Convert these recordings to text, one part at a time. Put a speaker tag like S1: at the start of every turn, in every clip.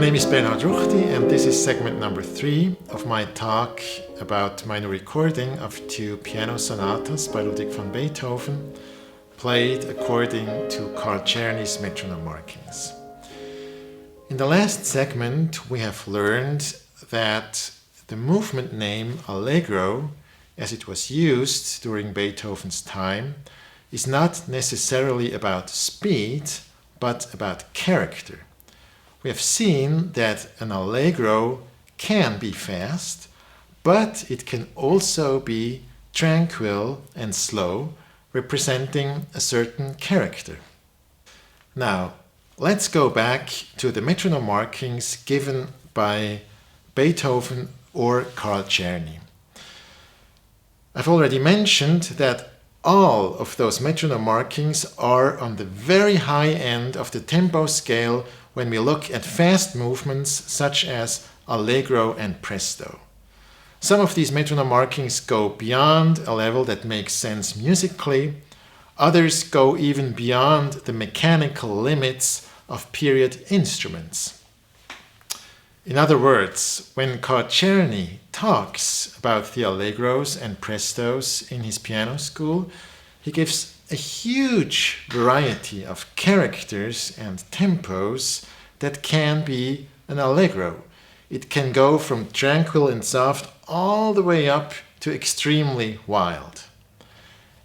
S1: name is Bernhard Ruchti, and this is segment number 3 of my talk about my new recording of 2 piano sonatas by Ludwig van Beethoven, played according to Carl Czerny's metronome markings. In the last segment, we have learned that the movement name Allegro, as it was used during Beethoven's time, is not necessarily about speed, but about character. We have seen that an allegro can be fast, but it can also be tranquil and slow, representing a certain character. Now, let's go back to the metronome markings given by Beethoven or Carl Czerny. I've already mentioned that all of those metronome markings are on the very high end of the tempo scale when we look at fast movements such as allegro and presto. Some of these metronome markings go beyond a level that makes sense musically. Others go even beyond the mechanical limits of period instruments. In other words, when Carl Czerny talks about the allegros and prestos in his piano school, he gives a huge variety of characters and tempos that can be an allegro. It can go from tranquil and soft all the way up to extremely wild.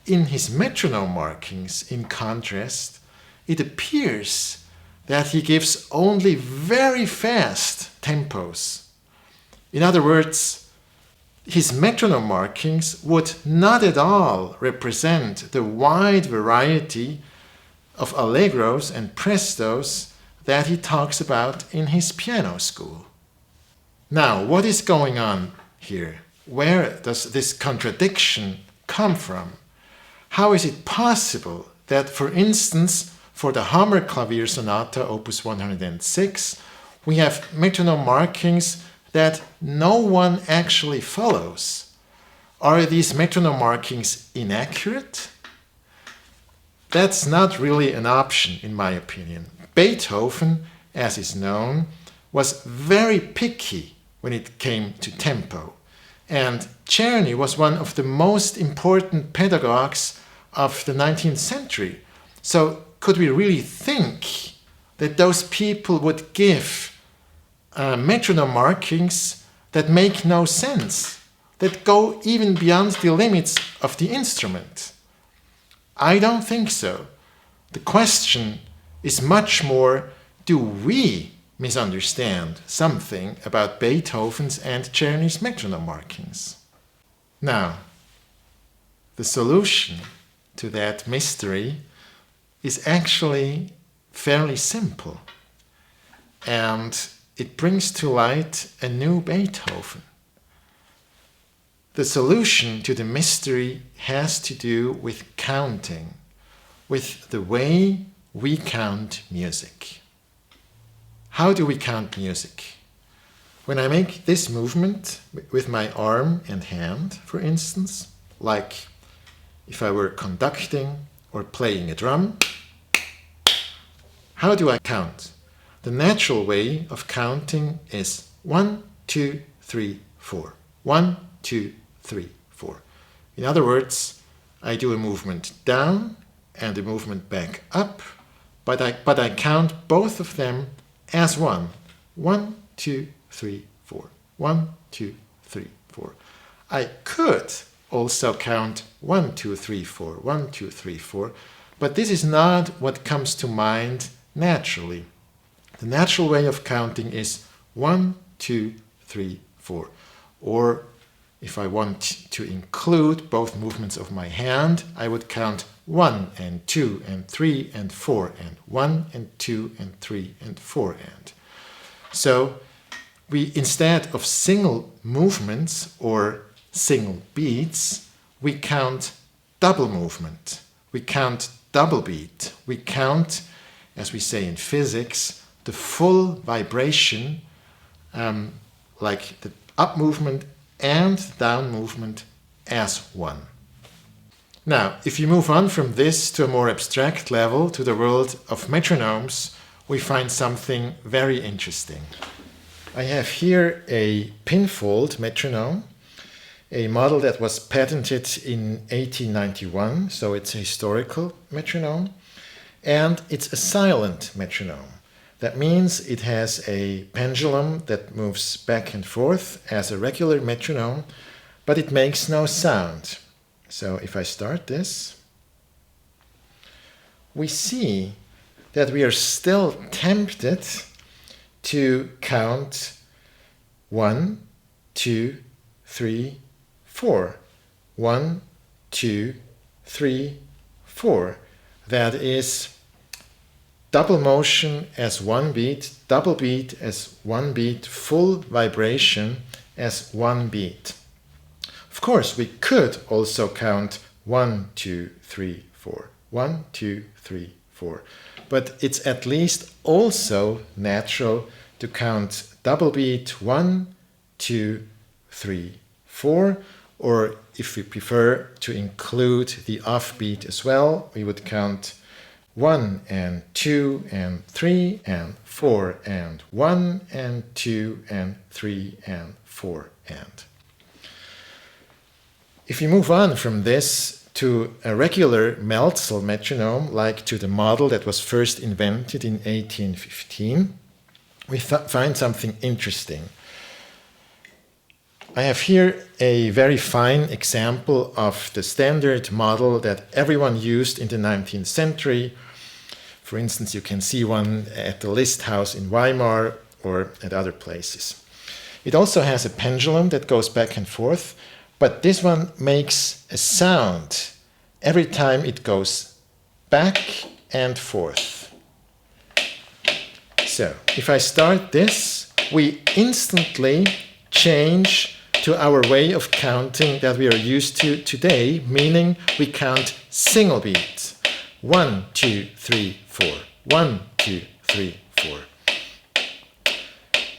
S1: In his metronome markings, in contrast, it appears that he gives only very fast tempos. In other words, his metronome markings would not at all represent the wide variety of allegros and prestos that he talks about in his piano school. Now, what is going on here? Where does this contradiction come from? How is it possible that, for instance, for the Hammerklavier Sonata Opus 106, we have metronome markings that no one actually follows? Are these metronome markings inaccurate? That's not really an option, in my opinion. Beethoven, as is known, was very picky when it came to tempo. And Czerny was one of the most important pedagogues of the 19th century. So could we really think that those people would give metronome markings that make no sense, that go even beyond the limits of the instrument? I don't think so. The question is much more, do we misunderstand something about Beethoven's and Czerny's metronome markings? Now, the solution to that mystery is actually fairly simple, and it brings to light a new Beethoven. The solution to the mystery has to do with counting, with the way we count music. How do we count music? When I make this movement with my arm and hand, for instance, like if I were conducting or playing a drum, how do I count? The natural way of counting is 1, 2, 3, 4. 1, 2, 3, 4. In other words, I do a movement down and a movement back up, but I count both of them as one. 1, 2, 3, 4. 1, 2, 3, 4. I could also count 1, 2, 3, 4. 1, 2, 3, 4. But this is not what comes to mind naturally. The natural way of counting is 1, 2, 3, 4. Or if I want to include both movements of my hand, I would count 1 and 2 and 3 and 4 and 1 and 2 and 3 and 4 and. So we, instead of single movements or single beats, we count double movement. We count double beat. We count, as we say in physics, the full vibration, like the up movement and down movement as one. Now, if you move on from this to a more abstract level, to the world of metronomes, we find something very interesting. I have here a pinfold metronome, a model that was patented in 1891, so it's a historical metronome, and it's a silent metronome. That means it has a pendulum that moves back and forth as a regular metronome, but it makes no sound. So if I start this, we see that we are still tempted to count 1, 2, 3, 4. 1, 2, 3, 4. That is double motion as one beat, double beat as one beat, full vibration as one beat. Of course, we could also count 1, 2, 3, 4. 1, 2, 3, 4. But it's at least also natural to count double beat 1, 2, 3, 4, or if we prefer to include the offbeat as well, we would count 1 and 2 and 3 and 4 and 1 and 2 and 3 and 4 and. If you move on from this to a regular Melzel metronome, like to the model that was first invented in 1815, we find something interesting. I have here a very fine example of the standard model that everyone used in the 19th century. For instance, you can see one at the Liszt House in Weimar or at other places. It also has a pendulum that goes back and forth, but this one makes a sound every time it goes back and forth. So, if I start this, we instantly change to our way of counting that we are used to today, meaning we count single beats. 1, 2, 3, 4. 1, 2, 3, 4.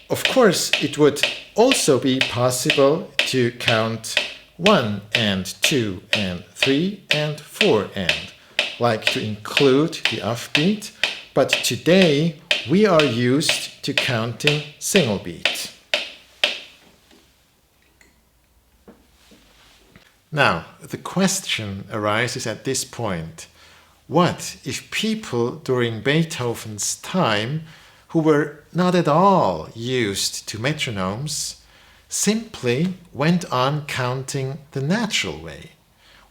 S1: Of course, it would also be possible to count 1 and 2 and 3 and 4 and, like to include the offbeat, but today we are used to counting single beat. Now, the question arises at this point: what if people during Beethoven's time, who were not at all used to metronomes, simply went on counting the natural way,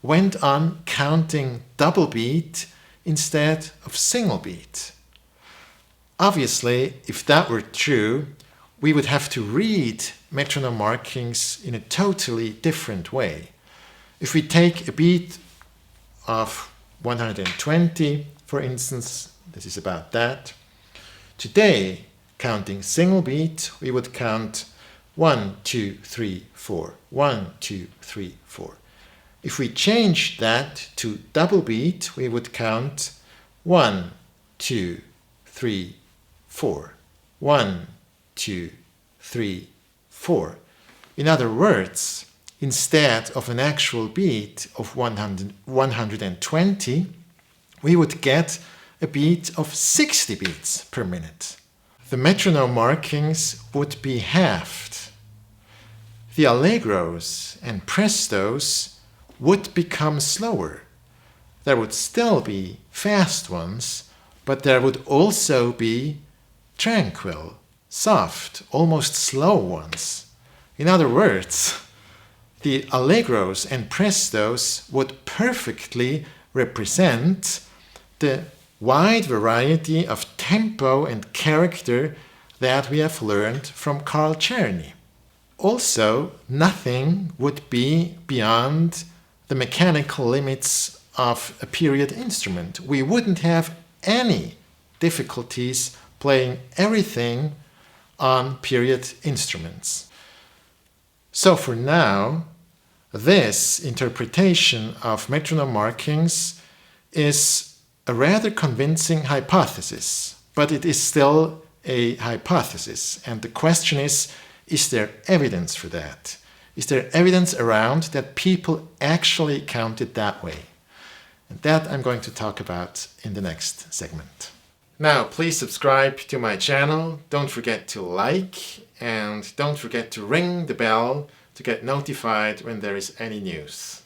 S1: went on counting double beat instead of single beat? Obviously, if that were true, we would have to read metronome markings in a totally different way. If we take a beat of 120, for instance, this is about that. Today, counting single beat, we would count 1, 2, 3, 4. 1, 2, 3, 4. If we change that to double beat, we would count 1, 2, 3, 4. 1, 2, 3, 4. In other words, instead of an actual beat of 120, we would get a beat of 60 beats per minute. The metronome markings would be halved. The allegros and prestos would become slower. There would still be fast ones, but there would also be tranquil, soft, almost slow ones. In other words, the allegros and prestos would perfectly represent the wide variety of tempo and character that we have learned from Carl Czerny. Also, nothing would be beyond the mechanical limits of a period instrument. We wouldn't have any difficulties playing everything on period instruments. So for now, this interpretation of metronome markings is a rather convincing hypothesis, but it is still a hypothesis. And the question is there evidence for that? Is there evidence around that people actually counted that way? And that I'm going to talk about in the next segment. Now, please subscribe to my channel, don't forget to like, and don't forget to ring the bell to get notified when there is any news.